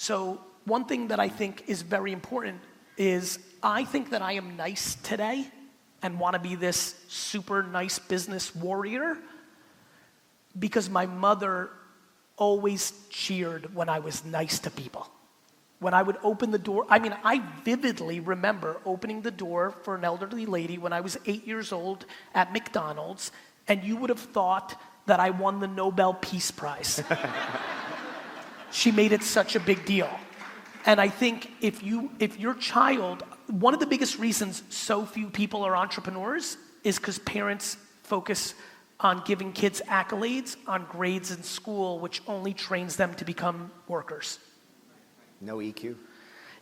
So one thing that I think is very important is I think that I am nice today and want to be this super nice business warrior because my mother always cheered when I was nice to people. When I would open the door, I vividly remember opening the door for an elderly lady when I was 8 years old at McDonald's, and you would have thought that I won the Nobel Peace Prize. She made it such a big deal. And I think if your child, one of the biggest reasons so few people are entrepreneurs is because parents focus on giving kids accolades on grades in school, which only trains them to become workers. No EQ?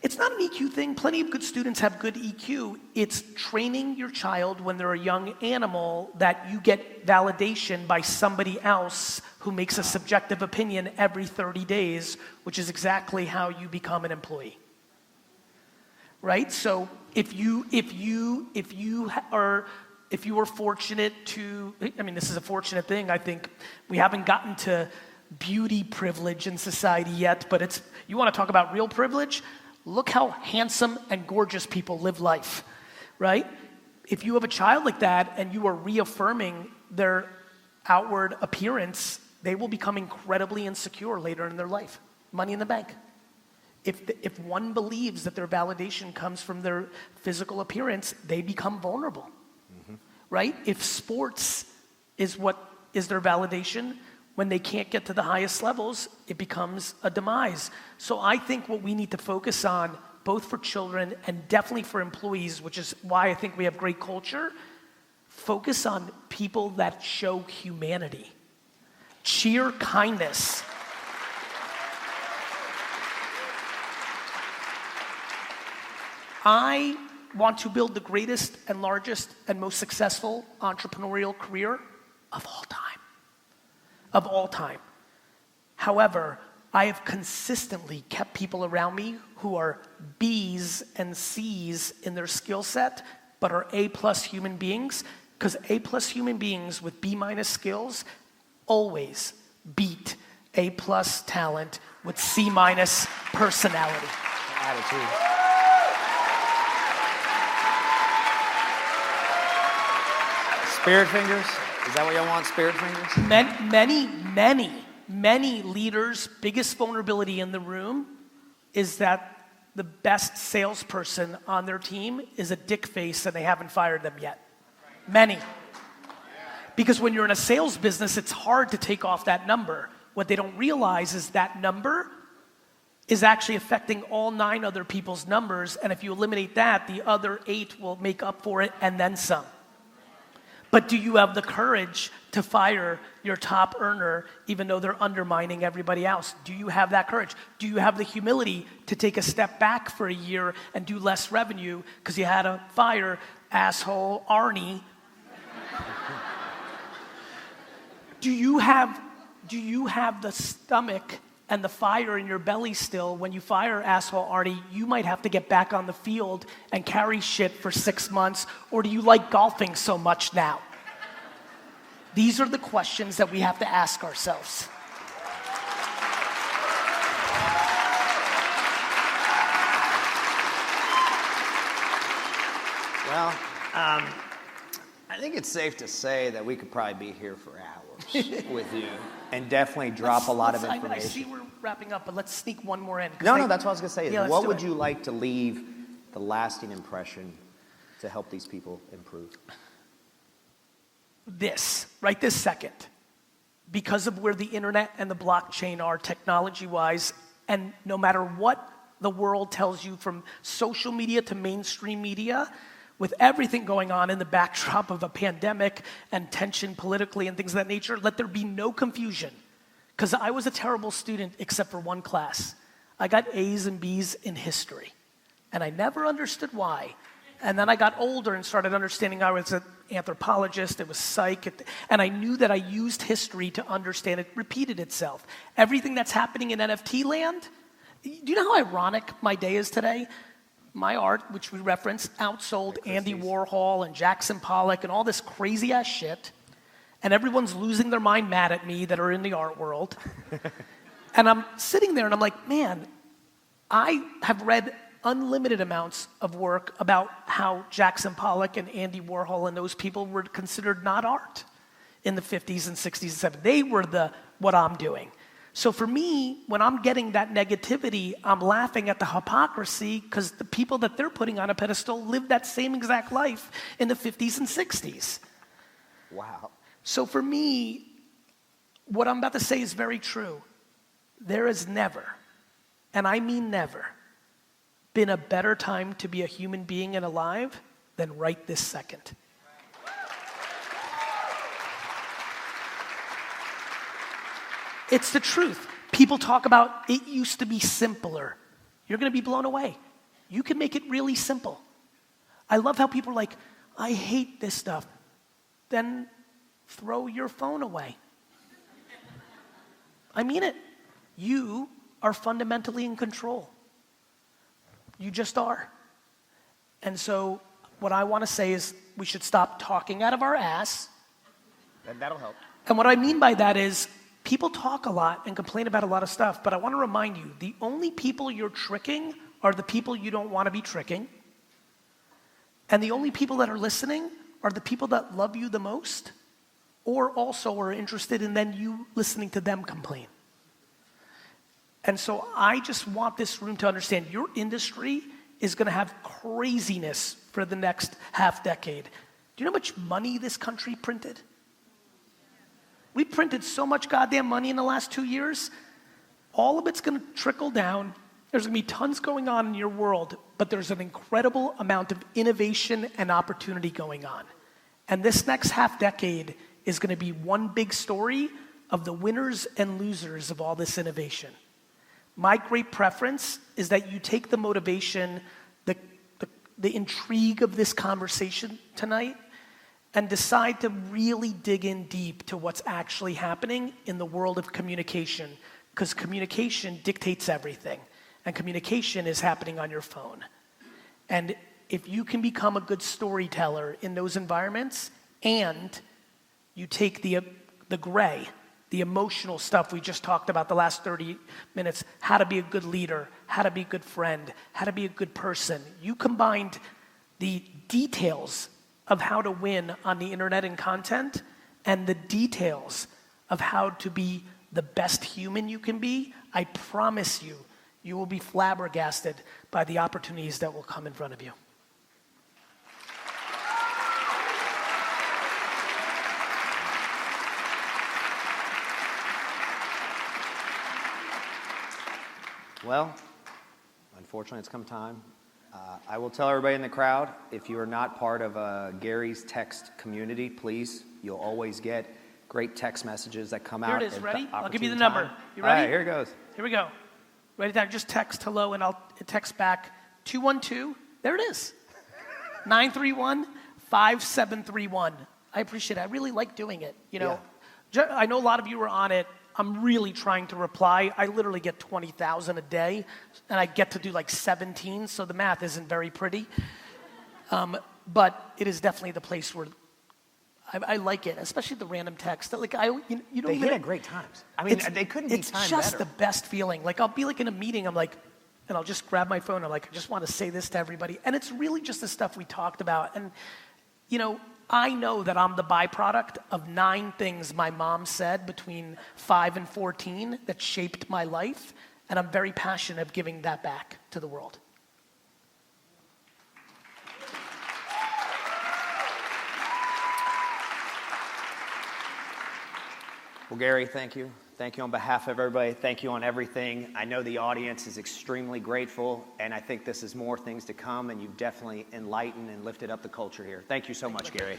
It's not an EQ thing. Plenty of good students have good EQ. It's training your child when they're a young animal that you get validation by somebody else who makes a subjective opinion every 30 days, which is exactly how you become an employee. Right? So if you are fortunate to, this is a fortunate thing. I think we haven't gotten to beauty privilege in society yet, but you want to talk about real privilege? Look how handsome and gorgeous people live life, right? If you have a child like that and you are reaffirming their outward appearance, they will become incredibly insecure later in their life. Money in the bank. If one believes that their validation comes from their physical appearance, they become vulnerable, right? If sports is what is their validation, when they can't get to the highest levels, it becomes a demise. So I think what we need to focus on, both for children and definitely for employees, which is why I think we have great culture, focus on people that show humanity. Cheer kindness. I want to build the greatest and largest and most successful entrepreneurial career of all time. Of all time. However, I have consistently kept people around me who are B's and C's in their skill set, but are A+ human beings, because A+ human beings with B- skills always beat A+ talent with C- personality. Attitude. Spirit fingers? Is that what y'all want, spirit fingers? Many leaders' biggest vulnerability in the room is that the best salesperson on their team is a dick face and they haven't fired them yet. Many. Because when you're in a sales business, it's hard to take off that number. What they don't realize is that number is actually affecting all 9 other people's numbers, and if you eliminate that, the other 8 will make up for it and then some. But do you have the courage to fire your top earner even though they're undermining everybody else? Do you have that courage? Do you have the humility to take a step back for a year and do less revenue because you had to fire asshole Arnie? Do you have the stomach and the fire in your belly still when you fire asshole Arnie? You might have to get back on the field and carry shit for 6 months, or do you like golfing so much now? These are the questions that we have to ask ourselves. Well, I think it's safe to say that we could probably be here for hours with you and definitely drop a lot of information. I see we're wrapping up, but let's sneak one more in. No, that's what I was going to say. Yeah, what would you like to leave the lasting impression to help these people improve? This, right this second, because of where the internet and the blockchain are technology-wise, and no matter what the world tells you from social media to mainstream media, with everything going on in the backdrop of a pandemic and tension politically and things of that nature, let there be no confusion. Because I was a terrible student except for one class. I got A's and B's in history. And I never understood why. And then I got older and started understanding I was an anthropologist, it was psych, and I knew that I used history to understand it repeated itself. Everything that's happening in NFT land, do you know how ironic my day is today? My art, which we reference, outsold Andy Warhol and Jackson Pollock and all this crazy ass shit. And everyone's losing their mind mad at me that are in the art world. And I'm sitting there and I'm like, man, I have read unlimited amounts of work about how Jackson Pollock and Andy Warhol and those people were considered not art in the 50s and 60s and 70s. They were what I'm doing. So for me, when I'm getting that negativity, I'm laughing at the hypocrisy because the people that they're putting on a pedestal lived that same exact life in the 50s and 60s. Wow. So for me, what I'm about to say is very true. There has never, and I mean never, been a better time to be a human being and alive than right this second. It's the truth. People talk about it used to be simpler. You're going to be blown away. You can make it really simple. I love how people are like, I hate this stuff. Then throw your phone away. I mean it. You are fundamentally in control. You just are. And so what I want to say is we should stop talking out of our ass. That'll help. And what I mean by that is people talk a lot and complain about a lot of stuff, but I want to remind you, the only people you're tricking are the people you don't want to be tricking. And the only people that are listening are the people that love you the most or also are interested in then you listening to them complain. And so I just want this room to understand your industry is going to have craziness for the next half decade. Do you know how much money this country printed? We printed so much goddamn money in the last 2 years. All of it's going to trickle down. There's going to be tons going on in your world, but there's an incredible amount of innovation and opportunity going on. And this next half decade is going to be one big story of the winners and losers of all this innovation. My great preference is that you take the motivation, the intrigue of this conversation tonight, and decide to really dig in deep to what's actually happening in the world of communication, because communication dictates everything, and communication is happening on your phone. And if you can become a good storyteller in those environments, and you take the gray, the emotional stuff we just talked about the last 30 minutes, how to be a good leader, how to be a good friend, how to be a good person. You combined the details of how to win on the internet and content and the details of how to be the best human you can be. I promise you, you will be flabbergasted by the opportunities that will come in front of you. Well, unfortunately, it's come time. I will tell everybody in the crowd, if you are not part of Gary's text community, please, you'll always get great text messages that come out. Here it is. Ready? I'll give you the opportune number. time. You ready? All right, here it goes. Here we go. Write it down. Just text hello, and I'll text back 212. There it is. 931-5731. I appreciate it. I really like doing it. You know, I know a lot of you are on it. I'm really trying to reply. I literally get 20,000 a day, and I get to do like 17, so the math isn't very pretty. But it is definitely the place where I like it, especially the random text. Like you don't They even hit at great times. I mean, they couldn't be timed better. It's just the best feeling. Like I'll be like in a meeting, I'm like, and I'll just grab my phone. I'm like, I just want to say this to everybody, and it's really just the stuff we talked about. And you know, I know that I'm the byproduct of 9 things my mom said between 5 and 14 that shaped my life, and I'm very passionate of giving that back to the world. Well, Gary, thank you. Thank you on behalf of everybody. Thank you on everything. I know the audience is extremely grateful, and I think this is more things to come, and you've definitely enlightened and lifted up the culture here. Thank you so much, Gary.